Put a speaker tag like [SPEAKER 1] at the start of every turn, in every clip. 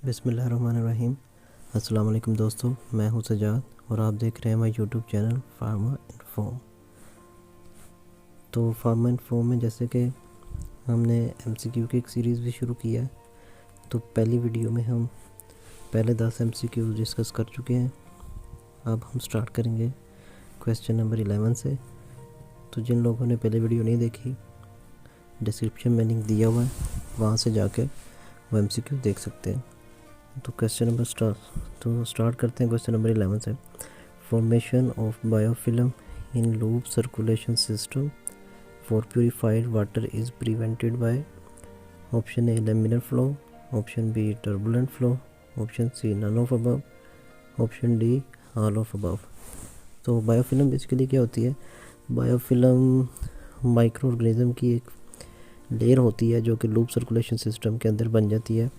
[SPEAKER 1] बिस्मिल्लाहिर्रहमानिर्रहीम। अस्सलाम वालेकुम दोस्तों, मैं हूं सजाद और आप देख रहे हैं हमारा यूट्यूब चैनल फार्मा इन्फॉर्म। तो फार्मा इन्फॉर्म में जैसे कि हमने एमसीक्यू की एक सीरीज़ भी शुरू किया है, तो पहली वीडियो में हम पहले 10 एमसीक्यू डिस्कस कर चुके हैं। अब हम स्टार्ट करेंगे क्वेश्चन नंबर 11 से। तो जिन लोगों ने पहले वीडियो नहीं देखी, डिस्क्रिप्शन में लिंक दिया हुआ है, वहाँ से जाके वो एमसीक्यू देख सकते हैं। तो स्टार्ट करते हैं क्वेश्चन नंबर 11 से। Formation of biofilm in loop circulation system for purified water is prevented by option A laminar flow, option B turbulent flow, option C none of above, option D all of above. तो biofilm basically क्या होती है? Biofilm micro organism की एक layer होती है जो कि लूप सर्कुलेशन सिस्टम के अंदर बन जाती है।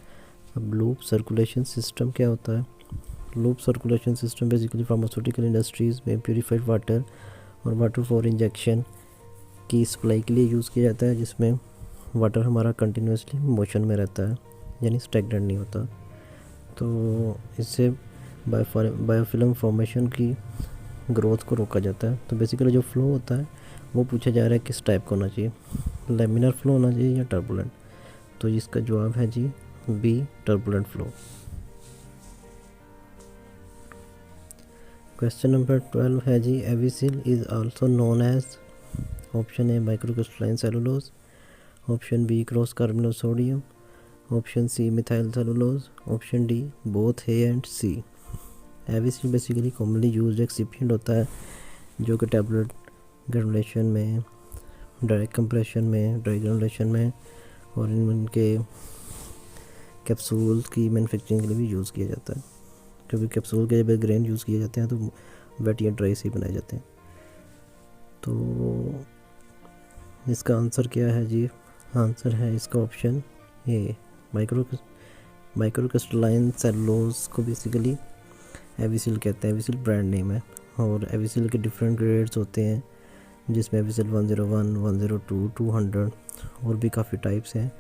[SPEAKER 1] अब लूप सर्कुलेशन सिस्टम क्या होता है? Loop circulation system basically pharmaceutical industries में प्यूरिफाइड वाटर और वाटर फॉर इंजेक्शन की सप्लाई के लिए यूज़ किया जाता है, जिसमें वाटर हमारा कंटिन्यूसली मोशन में रहता है, यानी स्टैग्नेंट नहीं होता। तो इससे बायोफिल्म फॉर्मेशन की ग्रोथ को रोका जाता है। तो बेसिकली जो फ्लो होता है वो पूछा जा रहा है किस टाइप का होना चाहिए, लेमिनर फ्लो होना चाहिए या टर्बुलेंट। तो इसका जवाब है जी B turbulent flow. Question number 12 है जी Avicel is also known as option A microcrystalline cellulose, option B cross carbonate sodium, option C methyl cellulose, option D both A and C. Avicel basically commonly used excipient होता है जो कि tablet granulation में, direct compression में, dry granulation में और इनके capsule की मैन्युफैक्चरिंग के लिए भी यूज़ किया जाता है, क्योंकि कैप्सूल के जब ग्रेन यूज़ किए जाते हैं तो वेट या ड्राई से ही बनाए जाते हैं। तो इसका आंसर क्या है जी? आंसर है इसका ऑप्शन ए माइक्रोक्रिस्टलाइन सेलुलोज को बेसिकली एविसिल कहते हैं। एविसिल ब्रांड नेम है और एविसिल के डिफरेंट ग्रेड्स होते हैं, जिसमें एविसिल 101, 102, 200 और भी काफ़ी टाइप्स हैं,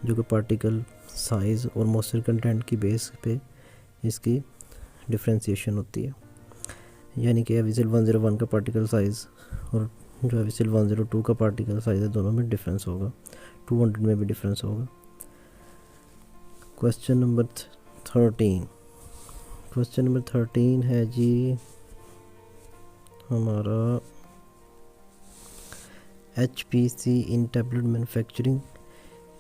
[SPEAKER 1] जो कि पार्टिकल साइज़ और मॉइस्चर कंटेंट की बेस पे इसकी डिफ्रेंशिएशन होती है। यानी कि एविसिल 101 का पार्टिकल साइज़ और जो एविसिल 102 का पार्टिकल साइज़ है, दोनों में डिफरेंस होगा, 200 में भी डिफरेंस होगा। क्वेश्चन नंबर 13 है जी हमारा HPC in tablet manufacturing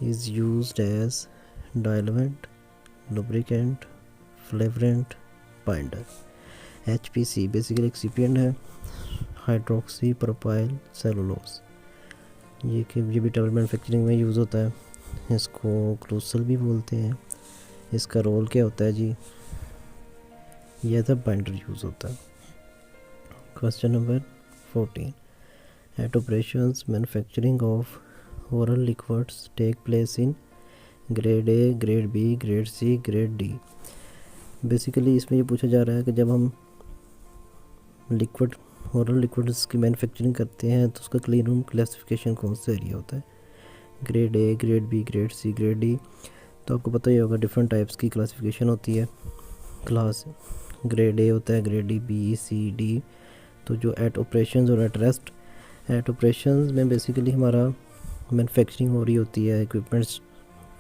[SPEAKER 1] is used as diluent, lubricant, flavorant, binder। HPC basically excipient है हाइड्रोक्सी प्रोपाइल सेलुलोज। ये भी टेबलेट मैन्युफैक्चरिंग में यूज़ होता है। इसको क्रूसल भी बोलते हैं। इसका रोल क्या होता है जी? ये एज अ बाइंडर यूज़ होता है। Question number 14 At operations, manufacturing of oral liquids take place in grade A, grade B, grade C, grade D। Basically इसमें ये पूछा जा रहा है कि जब हम ओरल लिक्विड्स की मैन्युफैक्चरिंग करते हैं तो उसका क्लीन रूम क्लासिफिकेशन कौन सा एरिया होता है? Grade A, grade B, grade C, grade D. तो आपको पता ही होगा डिफरेंट टाइप्स की क्लासिफिकेशन होती है। क्लास ग्रेड ए होता है, ग्रेड डी, बी, सी, डी। तो जो एट ऑपरेशंस और एट रेस्ट, एट ऑपरेशंस में बेसिकली हमारा मैन्युफैक्चरिंग हो रही होती है, इक्विपमेंट्स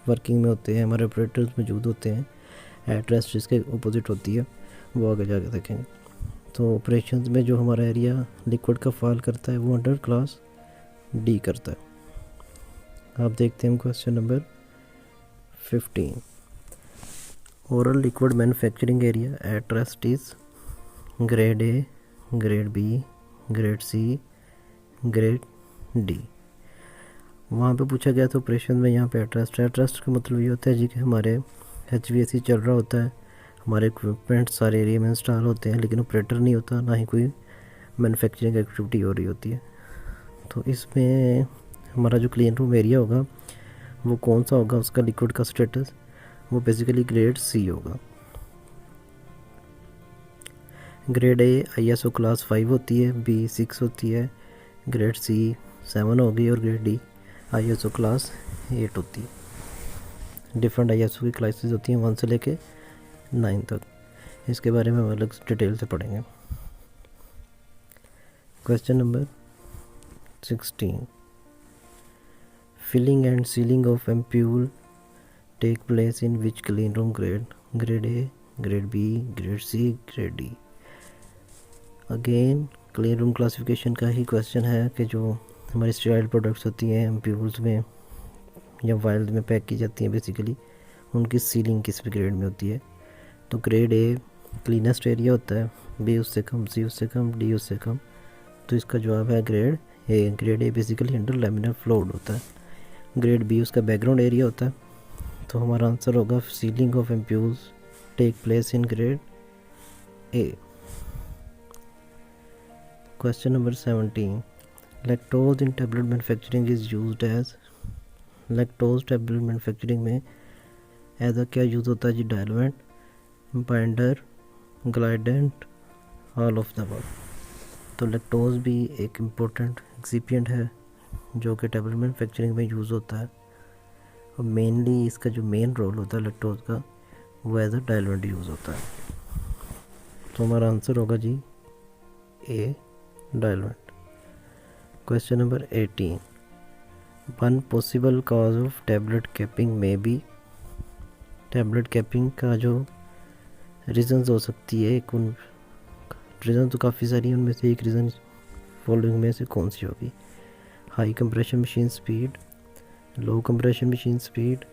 [SPEAKER 1] वर्किंग में होते हैं, हमारे ऑपरेटर्स मौजूद होते हैं। एट रेस्ट इसके अपोजिट होती है, वो आगे जाके देखेंगे। तो ऑपरेशंस में जो हमारा एरिया लिक्विड का फॉल करता है वो अंडर क्लास डी करता है। आप देखते हैं question number 15। Oral liquid manufacturing area at rest is grade A, grade B, grade C, grade D. वहाँ पे पूछा गया था ऑपरेशन में, यहाँ पे एट रेस्ट का मतलब ये होता है जी कि हमारे HVAC चल रहा होता है, हमारे इक्विपमेंट सारे एरिया में इंस्टॉल होते हैं, लेकिन ऑपरेटर नहीं होता, ना ही कोई मैन्युफैक्चरिंग एक्टिविटी हो रही होती है। तो इसमें हमारा जो क्लीन रूम एरिया होगा वो कौन सा होगा? उसका लिक्विड का स्टेटस वो बेसिकली ग्रेड सी होगा। ग्रेड ए ISO क्लास 5 होती है, बी 6 होती है, ग्रेड सी 7 होगी और ग्रेड डी ISO क्लास 8 होती है। डिफरेंट ISO की क्लासेस होती हैं 1 से लेके 9 तक। इसके बारे में हम अलग डिटेल से पढ़ेंगे। Question number 16, filling and sealing of ampoule take place in which clean room grade? Grade A, grade B, grade C, grade D. Again clean room classification का ही क्वेश्चन है कि जो हमारी स्टेराइल प्रोडक्ट्स होती हैं एम्प्यूल्स में या वाइल्ड में पैक की जाती हैं बेसिकली, उनकी सीलिंग किस ग्रेड में होती है? तो ग्रेड ए क्लीनेस्ट एरिया होता है, बी उससे कम, सी उससे कम, डी उससे कम। तो इसका जवाब है grade A. Grade A basically under laminar flowed होता है। ग्रेड बी उसका बैकग्राउंड एरिया होता है। तो हमारा आंसर होगा sealing of ampoules take place in grade A. Question number 17, lactose in tablet manufacturing is used as? Lactose tablet manufacturing में as a क्या यूज़ होता है जी? Diluent, binder, glidant, all of the above. तो lactose भी एक important excipient है जो कि टैबलेट मैन्युफैक्चरिंग में यूज़ होता है, और मेनली इसका जो मेन रोल होता है लैक्टोज का वो एज अ डायलुएंट यूज़ होता है। तो हमारा आंसर होगा जी A, diluent. Question number 18, one possible cause of tablet capping may be? Tablet capping का जो रीज़न्स हो सकती है, एक उन रीज़न तो काफ़ी सारी है, उनमें से एक रीज़न फॉलोइंग में से कौन सी होगी? High compression machine speed, low compression machine speed,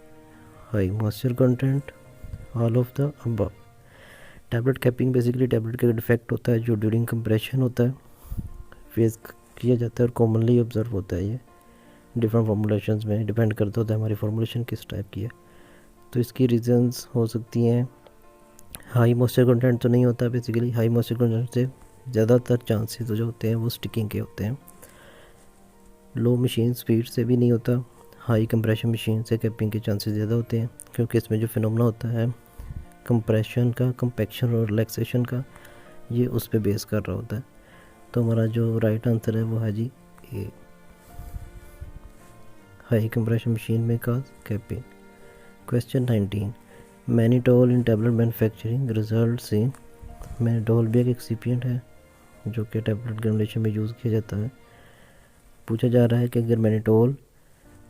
[SPEAKER 1] high moisture content, all of the above. Tablet capping basically tablet का डिफेक्ट होता है जो ड्यूरिंग कंप्रेशन होता है, फेस किया जाता है, और कॉमनली ऑब्जर्व होता है। ये डिफरेंट फॉर्मुलेशंस में डिपेंड करता होता है हमारी फॉर्मुलेशन किस टाइप की है। तो इसकी रीज़न्स हो सकती हैं, हाई मॉइस्चर कंटेंट तो नहीं होता बेसिकली, हाई मॉइस्चर कंटेंट से ज़्यादातर चांसेस जो होते हैं वो स्टिकिंग के होते हैं। लो मशीन स्पीड से भी नहीं होता, हाई कंप्रेशन मशीन से कैपिंग के चांसेस ज़्यादा होते हैं, क्योंकि इसमें जो फिनोमेना होता है कंप्रेशन का, कंपैक्शन और रिलैक्सेशन का, ये उस पर बेस कर रहा होता है। तो हमारा जो राइट आंसर है वो है जी ए, हाई कंप्रेशन मशीन में का capping. Question 19, mannitol in tablet manufacturing results in? Mannitol भी एक एक्सिपिएंट है जो कि टैबलेट ग्रेनुलेशन में यूज़ किया जाता है। पूछा जा रहा है कि अगर मैनिटोल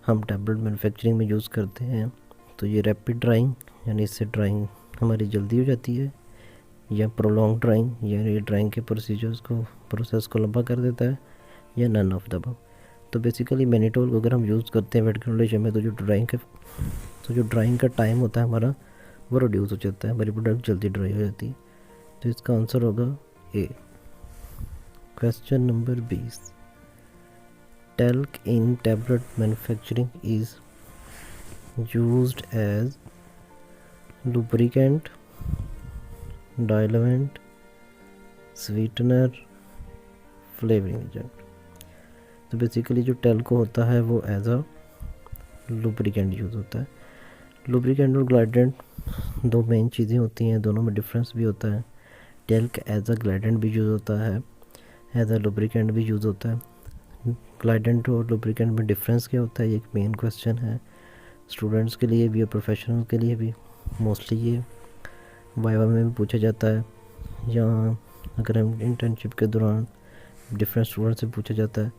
[SPEAKER 1] हम टैबलेट मैन्युफैक्चरिंग में यूज़ करते हैं तो ये रैपिड ड्राइंग यानी इससे ड्राइंग हमारी जल्दी हो जाती है, या प्रोलॉन्ग ड्राइंग यानी ड्राइंग के प्रोसेस को लंबा कर देता है, या नन ऑफ द अबव। तो बेसिकली मैनिटोल को अगर हम यूज़ करते हैं वेट ग्रेनुलेशन में तो जो ड्राइंग का टाइम होता है हमारा वो रिड्यूस हो जाता है, हमारी प्रोडक्ट जल्दी ड्राई हो जाती है। तो इसका आंसर होगा A. Question number 20, talc in tablet manufacturing is used as lubricant, diluent, sweetener, flavoring agent। तो बेसिकली जो टेल्को होता है वो एज अ लुब्रिकेंट यूज़ होता है। लुब्रिकेंट और ग्लाइडेंट दो मेन चीज़ें होती हैं, दोनों में डिफरेंस भी होता है। टेल्क एज अ ग्लाइडेंट भी यूज़ होता है, एज अ लुब्रिकेंट भी यूज़ होता है। ग्लाइडेंट और लुब्रिकेंट में डिफरेंस क्या होता है, ये एक मेन क्वेश्चन है स्टूडेंट्स के लिए भी और प्रोफेशनल के लिए भी। मोस्टली ये वाइवा में भी पूछा जाता है, या अगर हम इंटर्नशिप के दौरान डिफरेंट स्टूडेंट से पूछा जाता है,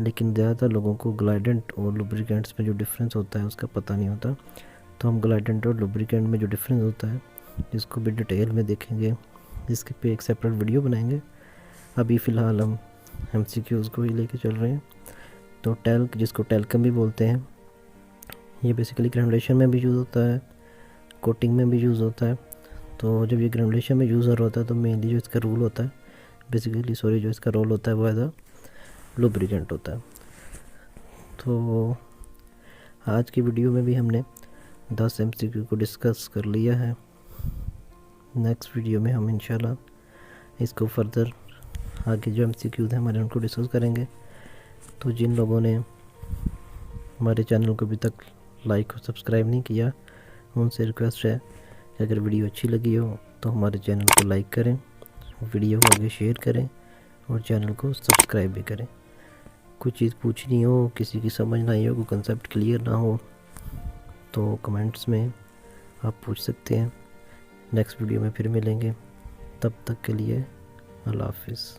[SPEAKER 1] लेकिन ज़्यादातर लोगों को ग्लाइडेंट और लुब्रिकेंट्स में जो डिफरेंस होता है उसका पता नहीं होता। तो हम ग्लाइडेंट और लुब्रिकेंट में जो डिफरेंस होता है इसको भी डिटेल में देखेंगे, इसके पे एक सेपरेट वीडियो बनाएंगे। अभी फ़िलहाल हम MCQs को ही लेके चल रहे हैं। तो टेल्क, जिसको टेल्कम भी बोलते हैं, ये बेसिकली ग्रेनुलेशन में भी यूज़ होता है, कोटिंग में भी यूज़ होता है। तो जब ये ग्रेनुलेशन में यूज़ हो रहा होता है तो मेनली जो इसका रोल होता है जो इसका रोल होता है वो एज अ लुब्रिकेंट होता है। तो आज की वीडियो में भी हमने 10 MCQ को डिस्कस कर लिया है। नेक्स्ट वीडियो में हम इंशाल्लाह इसको फर्दर आगे जो MCQs हैं हमारे उनको डिस्कस करेंगे। तो जिन लोगों ने हमारे चैनल को अभी तक लाइक और सब्सक्राइब नहीं किया, उनसे रिक्वेस्ट है कि अगर वीडियो अच्छी लगी हो तो हमारे चैनल को लाइक करें, वीडियो को आगे शेयर करें और चैनल को सब्सक्राइब भी करें। कोई चीज़ पूछनी हो, किसी की समझ ना आई हो, कोई कंसेप्ट क्लियर ना हो तो कमेंट्स में आप पूछ सकते हैं। नेक्स्ट वीडियो में फिर मिलेंगे, तब तक के लिए अल्लाह हाफिज़।